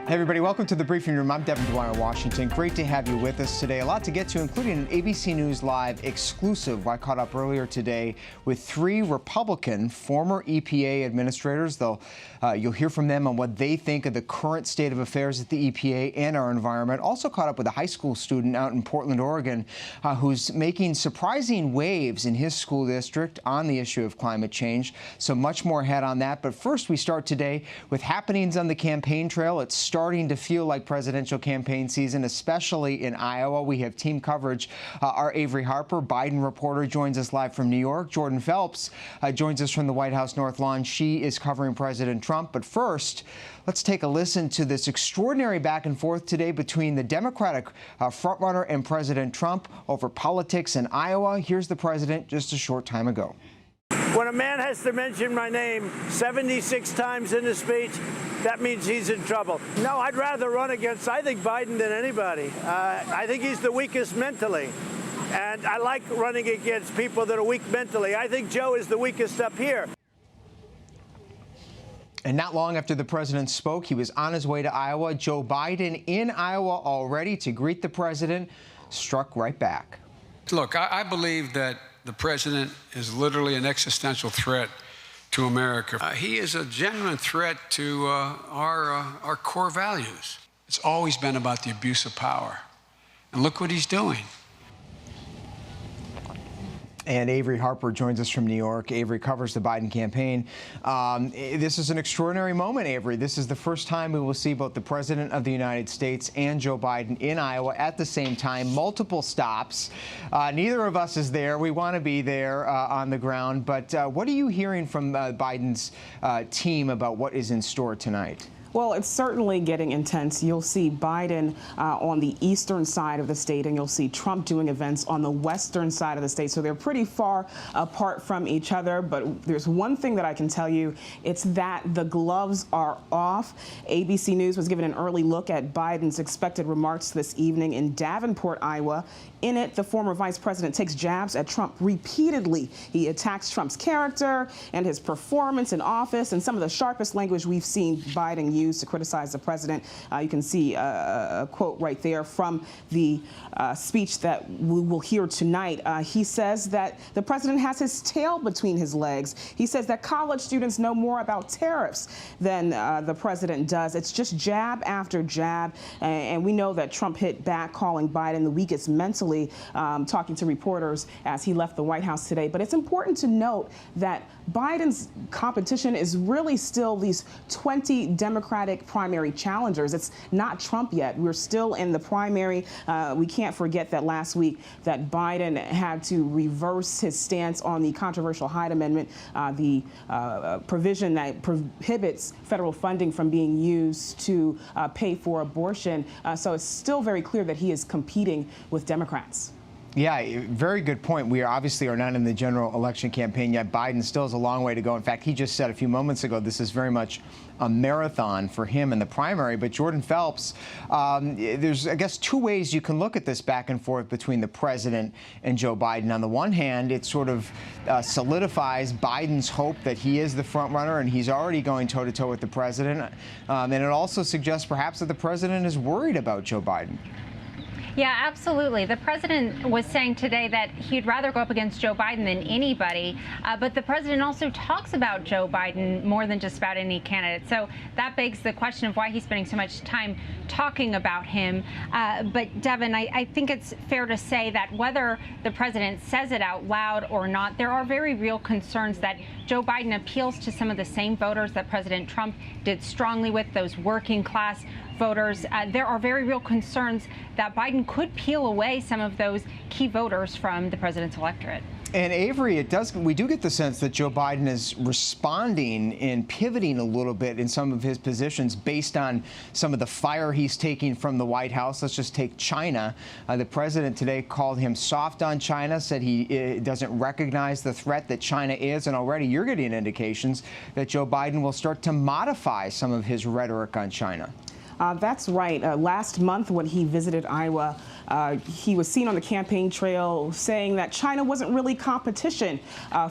Hey everybody, welcome to the Briefing Room. I'm Devin Dwyer, Washington. Great to have you with us today. A lot to get to, including an ABC News Live exclusive I caught up earlier today with 3 Republican former EPA administrators. You'll hear from them on what they think of the current state of affairs at the EPA and our environment. Also caught up with a high school student out in Portland, Oregon, who's making surprising waves in his school district on the issue of climate change. So much more ahead on that. But first, we start today with happenings on the campaign trail. It's starting to feel like presidential campaign season, especially in Iowa. We have team coverage. Our Avery Harper, Biden reporter, joins us live from New York. Jordan Phelps joins us from the White House North Lawn. She is covering President Trump. But first, let's take a listen to this extraordinary back and forth today between the Democratic frontrunner and President Trump over politics in Iowa. Here's the president just a short time ago. When a man has to mention my name 76 times in a speech, that means he's in trouble. No, I'd rather run against, I think, Biden than anybody. I think he's the weakest mentally. And I like running against people that are weak mentally. I think Joe is the weakest up here. And not long after the president spoke, he was on his way to Iowa. Joe Biden in Iowa already to greet the president, struck right back. Look, I believe that the president is literally an existential threat to America. He is a genuine threat to our core values. It's always been about the abuse of power. And look what he's doing. And Avery Harper joins us from New York. Avery covers the Biden campaign. This is an extraordinary moment, Avery. This is the first time we will see both the President of the United States and Joe Biden in Iowa at the same time. Multiple stops. Neither of us is there. We want to be there on the ground. But what are you hearing from Biden's team about what is in store tonight? Well, it's certainly getting intense. You'll see Biden on the eastern side of the state, and you'll see Trump doing events on the western side of the state. So they're pretty far apart from each other. But there's one thing that I can tell you. It's that the gloves are off. ABC News was given an early look at Biden's expected remarks this evening in Davenport, Iowa. In it, the former vice president takes jabs at Trump repeatedly. He attacks Trump's character and his performance in office, and some of the sharpest language we've seen Biden use to criticize the president. You can see a quote right there from the speech that we will hear tonight. He says that the president has his tail between his legs. He says that college students know more about tariffs than the president does. It's just jab after jab. And we know that Trump hit back, calling Biden the weakest mentally, talking to reporters as he left the White House today. But it's important to note that Biden's competition is really still these 20 Democratic primary challengers. It's not Trump yet. We're still in the primary. We can't forget that last week that Biden had to reverse his stance on the controversial Hyde Amendment, the provision that prohibits federal funding from being used to pay for abortion. So it's still very clear that he is competing with Democrats. Yeah, very good point. We obviously are not in the general election campaign yet. Biden still has a long way to go. In fact, he just said a few moments ago this is very much a marathon for him in the primary. But Jordan Phelps, there's, I guess, 2 ways you can look at this back and forth between the president and Joe Biden. On the one hand, it sort of solidifies Biden's hope that he is the front runner and he's already going toe-to-toe with the president. And it also suggests perhaps that the president is worried about Joe Biden. Yeah, absolutely. The president was saying today that he'd rather go up against Joe Biden than anybody. But the president also talks about Joe Biden more than just about any candidate. So that begs the question of why he's spending so much time talking about him. But Devin, I think it's fair to say that whether the president says it out loud or not, there are very real concerns that Joe Biden appeals to some of the same voters that President Trump did strongly with, those working class voters. There are very real concerns that Biden could peel away some of those key voters from the president's electorate. And Avery, we do get the sense that Joe Biden is responding and pivoting a little bit in some of his positions based on some of the fire he's taking from the White House. Let's just take China. The president today called him soft on China, said he doesn't recognize the threat that China is. And already you're getting indications that Joe Biden will start to modify some of his rhetoric on China. That's right. Last month when he visited Iowa, He was seen on the campaign trail saying that China wasn't really competition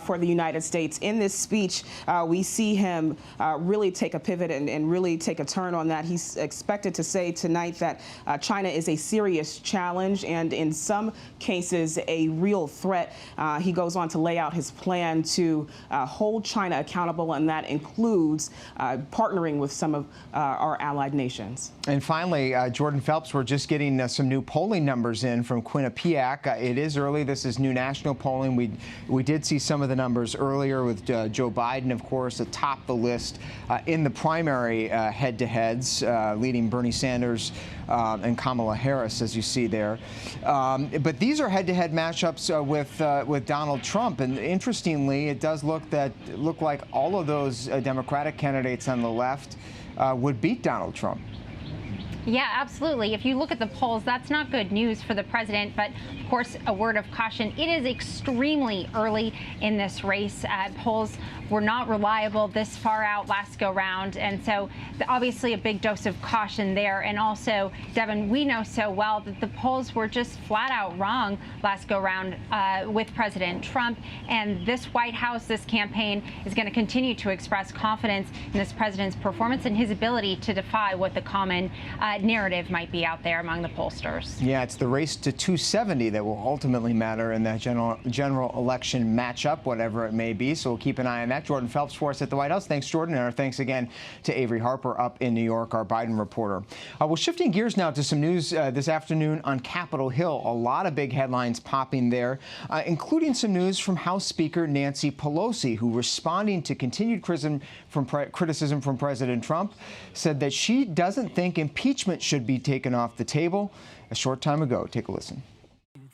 for the United States. In this speech, we see him really take a pivot and really take a turn on that. He's expected to say tonight that China is a serious challenge and in some cases a real threat. He goes on to lay out his plan to hold China accountable, and that includes partnering with some of our allied nations. And finally, Jordan Phelps, we're just getting some new polling numbers in from Quinnipiac. It is early. This is new national polling. We did see some of the numbers earlier with Joe Biden, of course, atop the list in the primary head-to-heads, leading Bernie Sanders and Kamala Harris, as you see there. But these are head-to-head matchups with Donald Trump. And interestingly, it does look like all of those Democratic candidates on the left would beat Donald Trump. Yeah, absolutely. If you look at the polls, that's not good news for the president. But of course, a word of caution. It is extremely early in this race. Polls were not reliable this far out last go round. And so obviously a big dose of caution there. And also, Devin, we know so well that the polls were just flat out wrong last go round with President Trump. And this White House, this campaign is going to continue to express confidence in this president's performance and his ability to defy what the common narrative might be out there among the pollsters. Yeah, it's the race to 270 that will ultimately matter in that general election matchup, whatever it may be. So we'll keep an eye on that. Jordan Phelps for us at the White House. Thanks, Jordan. And our thanks again to Avery Harper up in New York, our Biden reporter. Well, shifting gears now to some news this afternoon on Capitol Hill. A lot of big headlines popping there, including some news from House Speaker Nancy Pelosi, who, responding to continued criticism from President Trump, said that she doesn't think impeachment should be taken off the table a short time ago. Take a listen.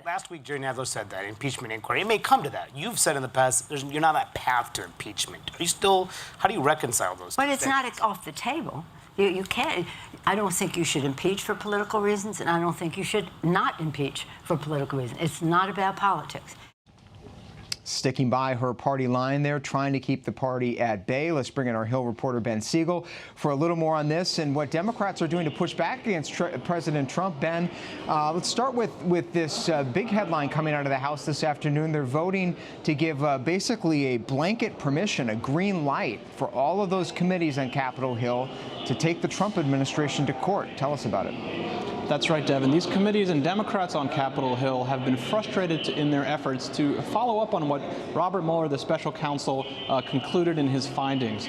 Last week, Jerry Nadler said that impeachment inquiry, it may come to that. You've said in the past, you're not on that path to impeachment. Are you still, how do you reconcile those But things? it's not off the table. You can't. I don't think you should impeach for political reasons, and I don't think you should not impeach for political reasons. It's not about politics. Sticking by her party line there, trying to keep the party at bay. Let's bring in our Hill reporter, Ben Siegel, for a little more on this and what Democrats are doing to push back against President Trump. Ben, let's start with this big headline coming out of the House this afternoon. They're voting to give basically a blanket permission, a green light for all of those committees on Capitol Hill to take the Trump administration to court. Tell us about it. That's right, Devin. These committees and Democrats on Capitol Hill have been frustrated in their efforts to follow up on what Robert Mueller, the special counsel, concluded in his findings.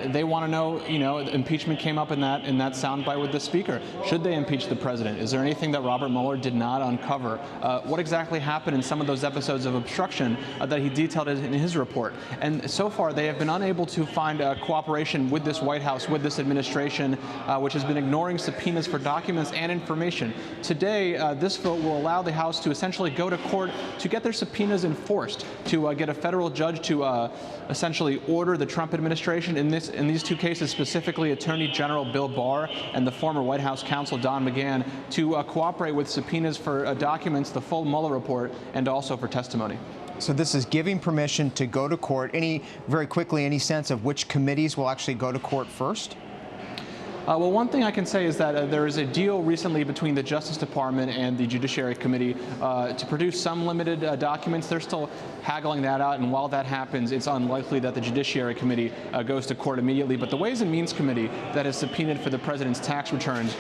They want to know, impeachment came up in that soundbite with the speaker. Should they impeach the president? Is there anything that Robert Mueller did not uncover? What exactly happened in some of those episodes of obstruction that he detailed in his report? And so far, they have been unable to find cooperation with this White House, with this administration, which has been ignoring subpoenas for documents and information. Today, this vote will allow the House to essentially go to court to get their subpoenas enforced, to get a federal judge to essentially order the Trump administration, in these two cases specifically Attorney General Bill Barr and the former White House counsel Don McGahn, to cooperate with subpoenas for documents, the full Mueller report, and also for testimony. So this is giving permission to go to court. Very quickly, any sense of which committees will actually go to court first? Well, one thing I can say is that there is a deal recently between the Justice Department and the Judiciary Committee to produce some limited documents. They're still haggling that out, and while that happens, it's unlikely that the Judiciary Committee goes to court immediately. But the Ways and Means Committee that is subpoenaed for the president's tax returns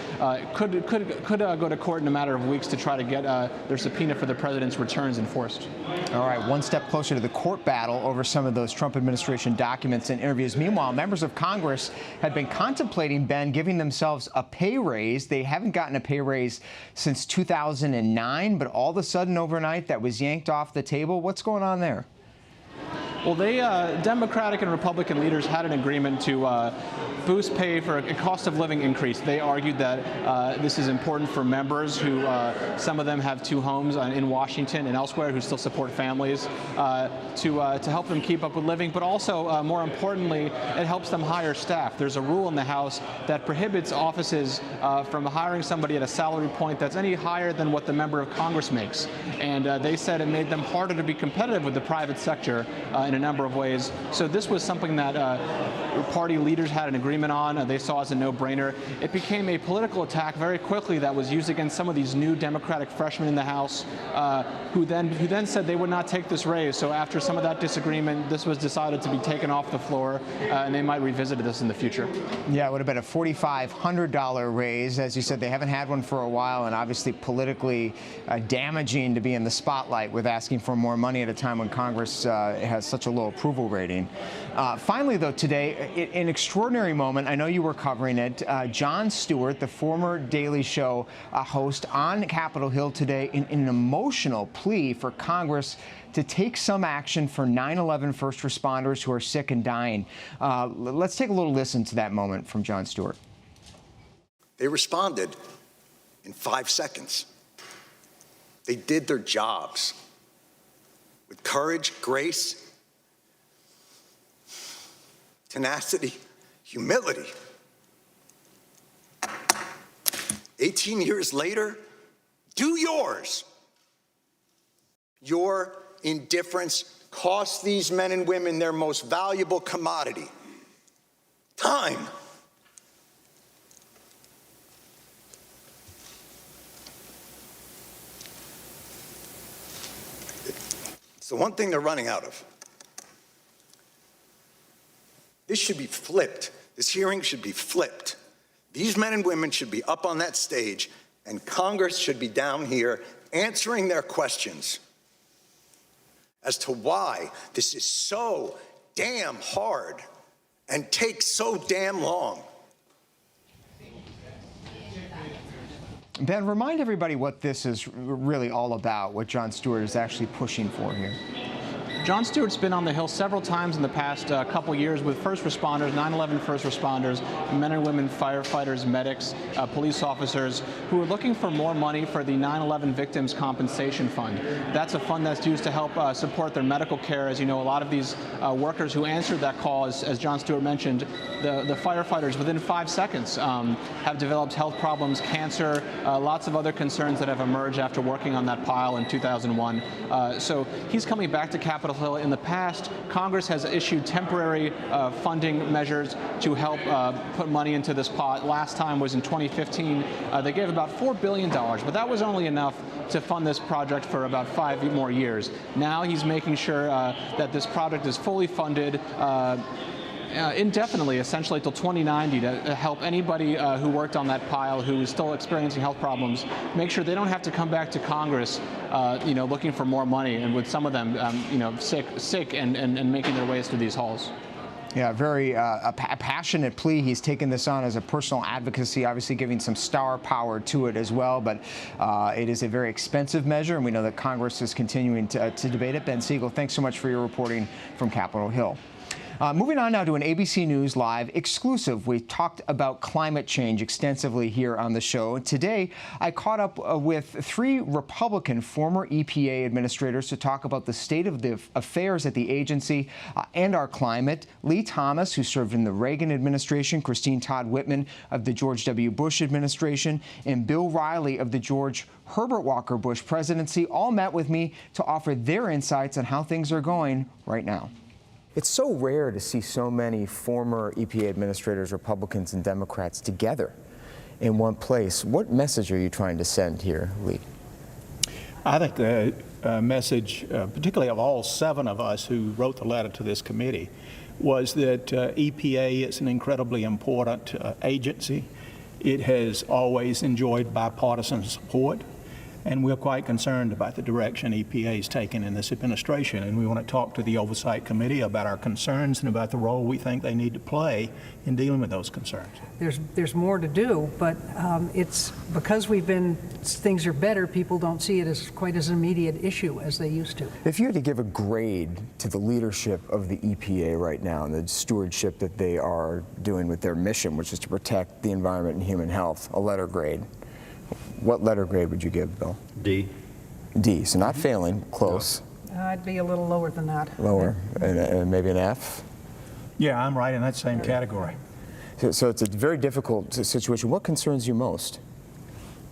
could go to court in a matter of weeks to try to get their subpoena for the president's returns enforced. All right, one step closer to the court battle over some of those Trump administration documents and interviews. Meanwhile, members of Congress had been contemplating, Ben, giving themselves a pay raise. They haven't gotten a pay raise since 2009, but all of a sudden overnight that was yanked off the table. What's going on there? Well, Democratic and Republican leaders had an agreement to boost pay for a cost of living increase. They argued that this is important for members who, some of them have two homes in Washington and elsewhere, who still support families, to help them keep up with living. But also, more importantly, it helps them hire staff. There's a rule in the House that prohibits offices from hiring somebody at a salary point that's any higher than what the member of Congress makes. And they said it made them harder to be competitive with the private sector in a number of ways. So this was something that party leaders had an agreement on. They saw as a no-brainer. It became a political attack very quickly that was used against some of these new Democratic freshmen in the House who then said they would not take this raise. So after some of that disagreement, this was decided to be taken off the floor, and they might revisit this in the future. Yeah, it would have been a $4,500 raise. As you said, they haven't had one for a while, and obviously politically damaging to be in the spotlight with asking for more money at a time when Congress has such a low approval rating. Finally, though, today, an extraordinary moment. I know you were covering it. Jon Stewart, the former Daily Show host on Capitol Hill today, in an emotional plea for Congress to take some action for 9/11 first responders who are sick and dying. Let's take a little listen to that moment from Jon Stewart. They responded in 5 seconds. They did their jobs with courage, grace, tenacity, humility. 18 years later, do yours. Your indifference costs these men and women their most valuable commodity, time. It's the one thing they're running out of. This should be flipped. This hearing should be flipped. These men and women should be up on that stage, and Congress should be down here answering their questions as to why this is so damn hard and takes so damn long. Ben, remind everybody what this is really all about, what Jon Stewart is actually pushing for here. Jon Stewart's been on the Hill several times in the past couple years with first responders, 9/11 first responders, men and women, firefighters, medics, police officers, who are looking for more money for the 9/11 Victims Compensation Fund. That's a fund that's used to help support their medical care. As you know, a lot of these workers who answered that call, as Jon Stewart mentioned, the firefighters within 5 seconds have developed health problems, cancer, lots of other concerns that have emerged after working on that pile in 2001. So he's coming back to Capitol Hill. In the past, Congress has issued temporary funding measures to help put money into this pot. Last time was in 2015. They gave about $4 billion, but that was only enough to fund this project for about 5 more years. Now he's making sure that this project is fully funded indefinitely, essentially till 2090, to help anybody who worked on that pile who is still experiencing health problems, make sure they don't have to come back to Congress, looking for more money, and with some of them, sick and making their ways through these halls. Yeah, very a passionate plea. He's taken this on as a personal advocacy, obviously giving some star power to it as well. But it is a very expensive measure, and we know that Congress is continuing to debate it. Ben Siegel, thanks so much for your reporting from Capitol Hill. Moving on now to an ABC News Live exclusive. We talked about climate change extensively here on the show. Today, I caught up with 3 Republican former EPA administrators to talk about the state of the affairs at the agency and our climate. Lee Thomas, who served in the Reagan administration, Christine Todd Whitman of the George W. Bush administration, and Bill Riley of the George Herbert Walker Bush presidency, all met with me to offer their insights on how things are going right now. It's so rare to see so many former EPA administrators, Republicans and Democrats, together in one place. What message are you trying to send here, Lee? I think the message, particularly of all 7 of us who wrote the letter to this committee, was that EPA is an incredibly important agency. It has always enjoyed bipartisan support, and we're quite concerned about the direction EPA is taking in this administration, and we want to talk to the Oversight Committee about our concerns and about the role we think they need to play in dealing with those concerns. There's more to do, but it's because things are better, people don't see it as quite as an immediate issue as they used to. If you had to give a grade to the leadership of the EPA right now and the stewardship that they are doing with their mission, which is to protect the environment and human health, a letter grade, what letter grade would you give, Bill? D. D, so not failing, close. I'd be a little lower than that. Lower, and maybe an F? Yeah, I'm right in that same category. So it's a very difficult situation. What concerns you most?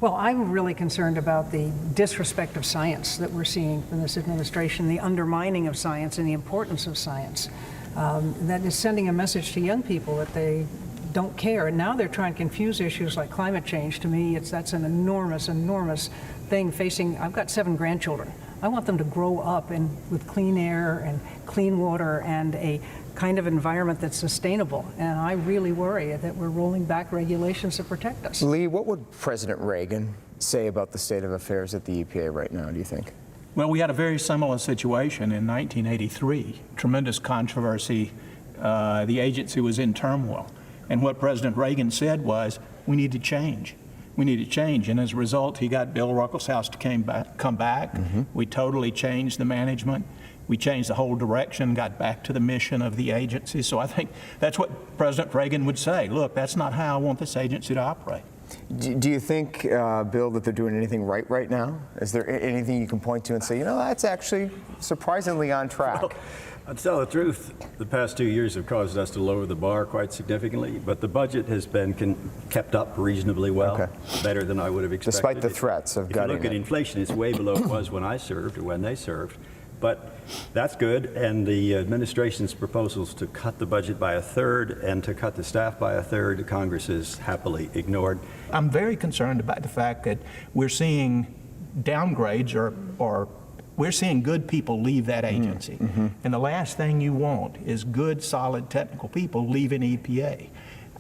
Well, I'm really concerned about the disrespect of science that we're seeing from this administration, the undermining of science and the importance of science. That is sending a message to young people that they don't care. And now they're trying to confuse issues like climate change. To me, that's an enormous, enormous thing facing. I've got 7 grandchildren. I want them to grow up with clean air and clean water and a kind of environment that's sustainable. And I really worry that we're rolling back regulations to protect us. Lee, what would President Reagan say about the state of affairs at the EPA right now, do you think? Well, we had a very similar situation in 1983. Tremendous controversy. The agency was in turmoil. And what President Reagan said was, we need to change. We need to change. And as a result, he got Bill Ruckelshaus to come back. We totally changed the management. We changed the whole direction, got back to the mission of the agency. So I think that's what President Reagan would say. Look, that's not how I want this agency to operate. Do you think, Bill, that they're doing anything right now? Is there anything you can point to and say, you know, that's actually surprisingly on track? Well, I'll tell the truth, the past 2 years have caused us to lower the bar quite significantly, but the budget has been kept up reasonably well, better than I would have expected. Despite the threats of gutting it. If you look at inflation, it's way below it was when I served or when they served. But that's good, and the administration's proposals to cut the budget by 1/3 and to cut the staff by 1/3, Congress has happily ignored. I'm very concerned about the fact that we're seeing downgrades or we're seeing good people leave that agency. And the last thing you want is good, solid technical people leaving EPA.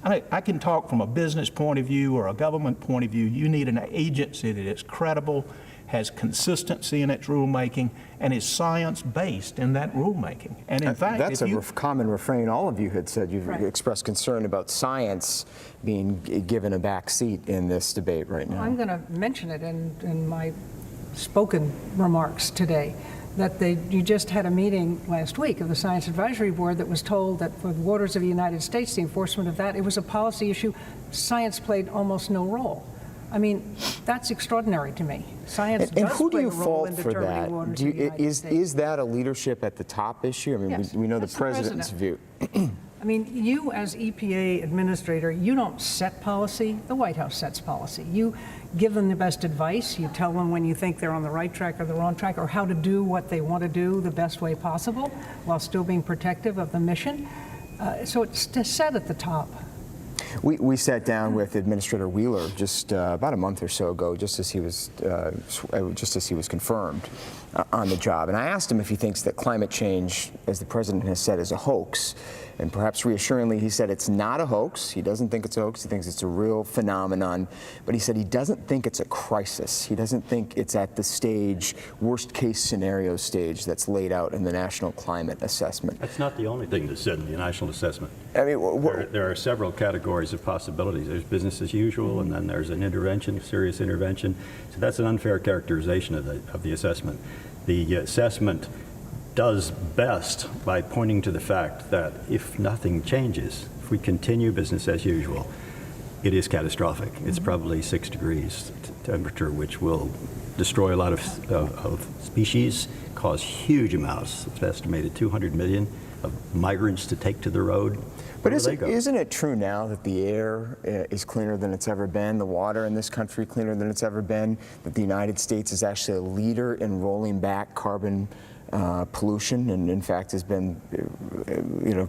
I can talk from a business point of view or a government point of view. You need an agency that is credible, has consistency in its rulemaking, and is science-based in that rulemaking. And in fact, that's a common refrain all of you had said. You've expressed concern about science being given a back seat in this debate right now. I'm going to mention it in my spoken remarks today, that you just had a meeting last week of the Science Advisory Board that was told that for the waters of the United States, the enforcement of that, it was a policy issue. Science played almost no role. I mean, that's extraordinary to me. Science and does who do play you a role fault in for determining that? waters of the United States. Is that a leadership at the top issue? I mean, Yes, we know the that's the president's view. I mean, you as EPA administrator, you don't set policy. The White House sets policy. You give them the best advice. You tell them when you think they're on the right track or the wrong track, or how to do what they want to do the best way possible while still being protective of the mission. So it's set at the top. We sat down with Administrator Wheeler just about a month or so ago, just as he was confirmed on the job, and I asked him if he thinks that climate change, as the president has said, is a hoax. And perhaps reassuringly, he said it's not a hoax. He doesn't think it's a hoax. He thinks it's a real phenomenon. But he said he doesn't think it's a crisis. He doesn't think it's at the stage, worst case scenario stage that's laid out in the National Climate Assessment. That's not the only thing that's said in the National Assessment. I mean, there are several categories of possibilities. There's business as usual, and then there's an intervention, serious intervention. So that's an unfair characterization of the assessment. The assessment does best by pointing to the fact that if nothing changes, if we continue business as usual, it is catastrophic. It's probably 6 degrees temperature, which will destroy a lot of species, cause huge amounts. It's estimated 200 million of migrants to take to the road. But isn't it true now that the air is cleaner than it's ever been, the water in this country cleaner than it's ever been, that the United States is actually a leader in rolling back carbon pollution, and in fact has been,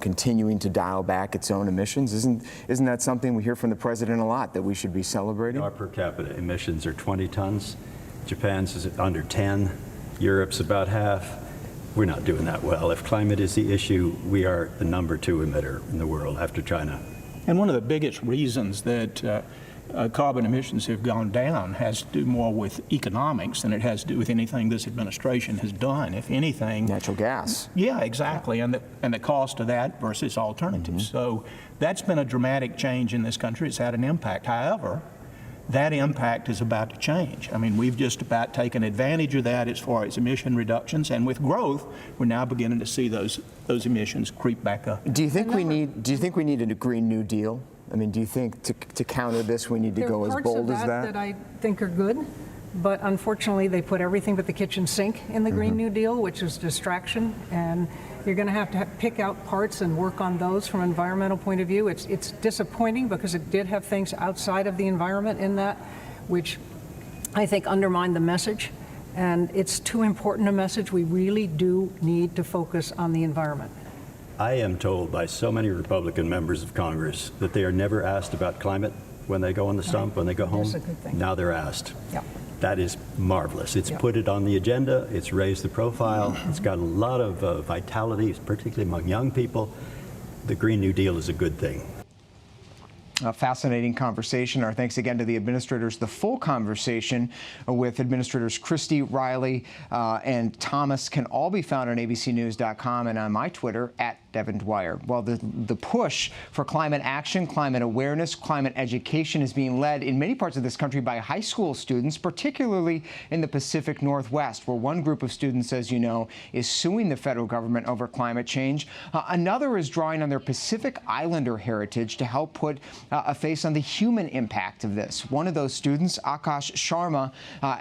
continuing to dial back its own emissions? Isn't that something we hear from the president a lot, that we should be celebrating? Our per capita emissions are 20 tons. Japan's is under 10. Europe's about half. We're not doing that well. If climate is the issue, we are the #2 emitter in the world after China. And one of the biggest reasons that carbon emissions have gone down has to do more with economics than it has to do with anything this administration has done. If anything, natural gas. Yeah, exactly, and the cost of that versus alternatives. So that's been a dramatic change in this country. It's had an impact. However, that impact is about to change. I mean, we've just about taken advantage of that as far as emission reductions, and with growth, we're now beginning to see those emissions creep back up. Do you think we need a Green New Deal? I mean, do you think to counter this we need to go as bold as that? There are parts of that I think are good, but unfortunately they put everything but the kitchen sink in the Green New Deal, which is distraction, and you're going to have pick out parts and work on those from an environmental point of view. It's disappointing because it did have things outside of the environment in that, which I think, undermine the message. And it's too important a message. We really do need to focus on the environment. I am told by so many Republican members of Congress that they are never asked about climate when they go on the stump, when they go home. That's a good thing. Now they're asked. Yep. That is marvelous. It's Yep. put it on the agenda. It's raised the profile. It's got a lot of vitality, particularly among young people. The Green New Deal is a good thing. A fascinating conversation. Our thanks again to the administrators. The full conversation with administrators Christie, Riley, and Thomas can all be found on abcnews.com and on my Twitter @DevonDwyer. Well, the push for climate action, climate awareness, climate education is being led in many parts of this country by high school students, particularly in the Pacific Northwest, where one group of students, as you know, is suing the federal government over climate change. Another is drawing on their Pacific Islander heritage to help put a face on the human impact of this. One of those students, Akash Sharma,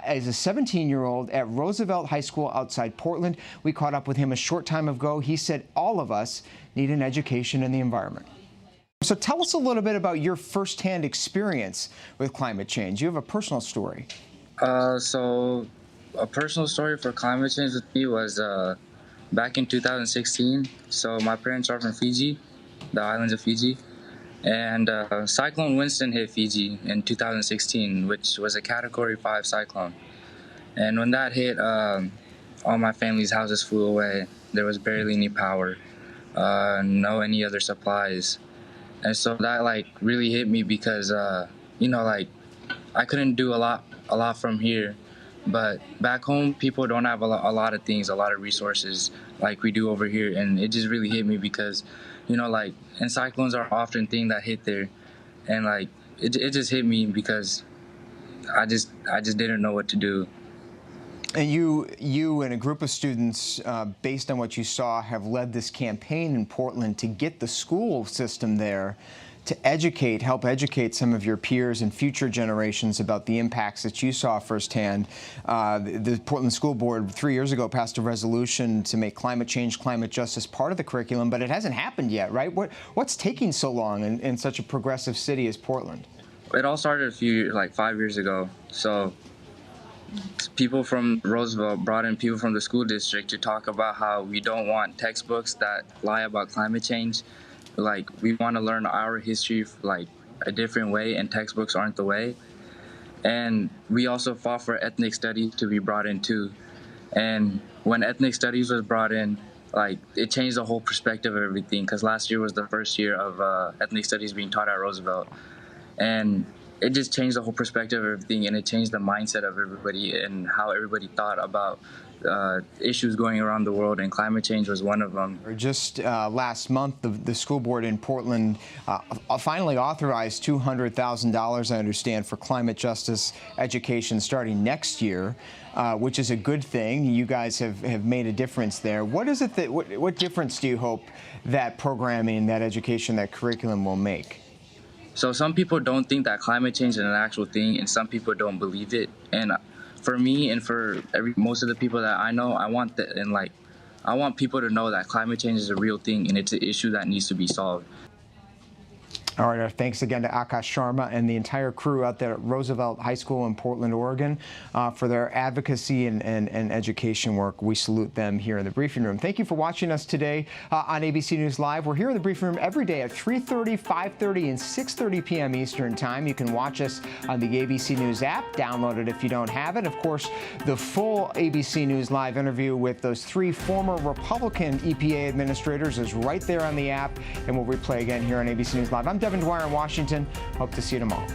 is a 17-year-old at Roosevelt High School outside Portland. We caught up with him a short time ago. He said all of us need an education in the environment. So tell us a little bit about your firsthand experience with climate change. You have a personal story. So a personal story for climate change with me was back in 2016. So my parents are from Fiji, the islands of Fiji. And Cyclone Winston hit Fiji in 2016, which was a Category 5 cyclone. And when that hit, all my family's houses flew away. There was barely any power, no any other supplies. And so that like really hit me because, you know, like I couldn't do a lot from here. But back home, people don't have a lot of things, a lot of resources like we do over here. And it just really hit me because, you know, like, and cyclones are often things that hit there. And like, it just hit me because I just didn't know what to do. And you and a group of students, based on what you saw, have led this campaign in Portland to get the school system there to help educate some of your peers and future generations about the impacts that you saw firsthand. The Portland School Board 3 years ago passed a resolution to make climate change, climate justice part of the curriculum, but it hasn't happened yet, right? What's taking so long in such a progressive city as Portland? It all started 5 years ago. So people from Roosevelt brought in people from the school district to talk about how we don't want textbooks that lie about climate change. Like, we want to learn our history like a different way, and textbooks aren't the way. And we also fought for ethnic studies to be brought in too. And when ethnic studies was brought in, like, it changed the whole perspective of everything, because last year was the first year of ethnic studies being taught at Roosevelt. And it just changed the whole perspective of everything, and it changed the mindset of everybody and how everybody thought about issues going around the world, and climate change was one of them. Just last month, the school board in Portland finally authorized $200,000, I understand, for climate justice education starting next year, which is a good thing. You guys have made a difference there. What is it that what difference do you hope that programming, that education, that curriculum will make? So some people don't think that climate change is an actual thing, and some people don't believe it. And for me and for most of the people that I know, I want people to know that climate change is a real thing, and it's an issue that needs to be solved. All right, our thanks again to Akash Sharma and the entire crew out there at Roosevelt High School in Portland, Oregon, for their advocacy and education work. We salute them here in the briefing room. Thank you for watching us today on ABC News Live. We're here in the briefing room every day at 3:30, 5:30, and 6:30 p.m. Eastern Time. You can watch us on the ABC News app. Download it if you don't have it. Of course, the full ABC News Live interview with those 3 former Republican EPA administrators is right there on the app, and we'll replay again here on ABC News Live. I'm Devon Dwyer in Washington. Hope to see you tomorrow.